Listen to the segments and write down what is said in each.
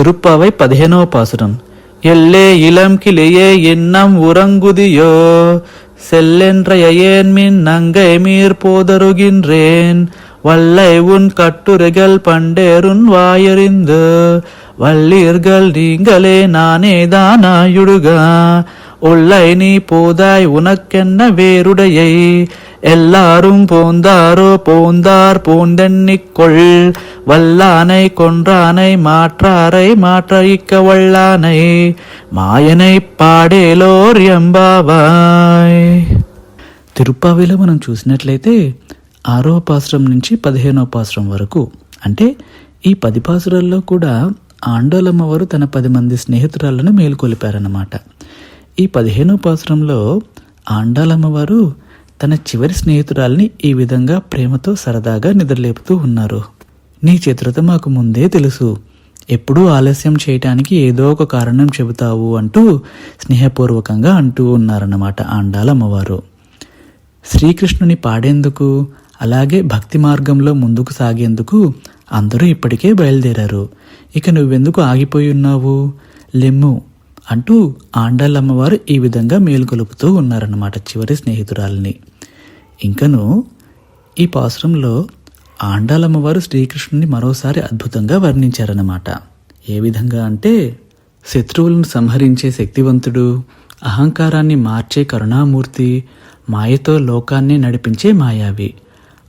திருப்பாவை 15వ பாசுரம். எல்லே இளம் கிளியே இன்னம் உறங்குதியோ, செல்லென்றைய ஏன்மின் நங்கை மீர் போதருகின்றேன், வல்லை உன் கட்டுரைகள் பண்டேருன் வாயறிந்து, வல்லீர்கள் நீங்களே நானேதானாயுடுகா, உள்ளை நீ போதாய் உனக்கென்ன வேறுடையை, எல்லாரும் போந்தாரோ போந்தார் போந்தெண்ணிக்கொள், வல்லானை கொன்றானை மாற்றாரை மாற்றழிக்க வல்லானை, మాయనై పాడేలోర్ ఎంబావాయ్. తిరుప్పావిలో మనం చూసినట్లయితే 6వ పాసురం నుంచి 15వ పాసురం వరకు, అంటే ఈ 10 పాసురాల్లో కూడా ఆండాళమ్మవారు తన 10 మంది స్నేహితురాలను మేలుకొలిపారన్నమాట. ఈ 15వ పాసురంలో ఆండాళమ్మవారు తన చివరి స్నేహితురాల్ని ఈ విధంగా ప్రేమతో సరదాగా నిద్రలేపుతూ ఉన్నారు. నీ చతురత మాకు ముందే తెలుసు, ఎప్పుడూ ఆలస్యం చేయటానికి ఏదో ఒక కారణం చెబుతావు అంటూ స్నేహపూర్వకంగా అంటూ ఉన్నారన్నమాట ఆండాళమ్మవారు. శ్రీకృష్ణుని పాడేందుకు, అలాగే భక్తి మార్గంలో ముందుకు సాగేందుకు అందరూ ఇప్పటికే బయలుదేరారు. ఇక నువ్వెందుకు ఆగిపోయి ఉన్నావు, లెమ్ము అంటూ ఆండాళమ్మవారు ఈ విధంగా మేలుకొలుపుతూ ఉన్నారన్నమాట చివరి స్నేహితురాల్ని. ఇంకను ఈ పాసురంలో ఆండాళమ్మవారు శ్రీకృష్ణుని మరోసారి అద్భుతంగా వర్ణించారన్నమాట. ఏ విధంగా అంటే, శత్రువులను సంహరించే శక్తివంతుడు, అహంకారాన్ని మార్చే కరుణామూర్తి, మాయతో లోకాన్ని నడిపించే మాయావి,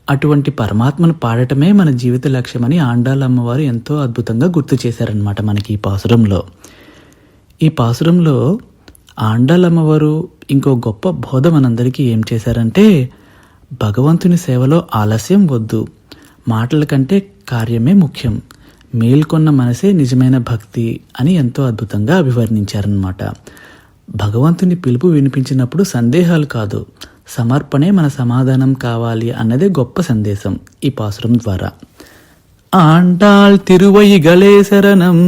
అటువంటి పరమాత్మను పాడటమే మన జీవిత లక్ష్యమని ఆండాళమ్మవారు ఎంతో అద్భుతంగా గుర్తు చేశారనమాట మనకి ఈ పాసురంలో. ఈ పాసురంలో ఆండాళమ్మవారు ఇంకో గొప్ప బోధ మనందరికీ ఏం చేశారంటే, భగవంతుని సేవలో ఆలస్యం వద్దు, మాటల కంటే కార్యమే ముఖ్యం, మేల్కొన్న మనసే నిజమైన భక్తి అని ఎంతో అద్భుతంగా అభివర్ణించారనమాట. భగవంతుని పిలుపు వినిపించినప్పుడు సందేహాలు కాదు, సమర్పణే మన సమాధానం కావాలి అన్నదే గొప్ప సందేశం ఈ పాసురం ద్వారా. ఆండాళ్ తిరువైగళే శరణం.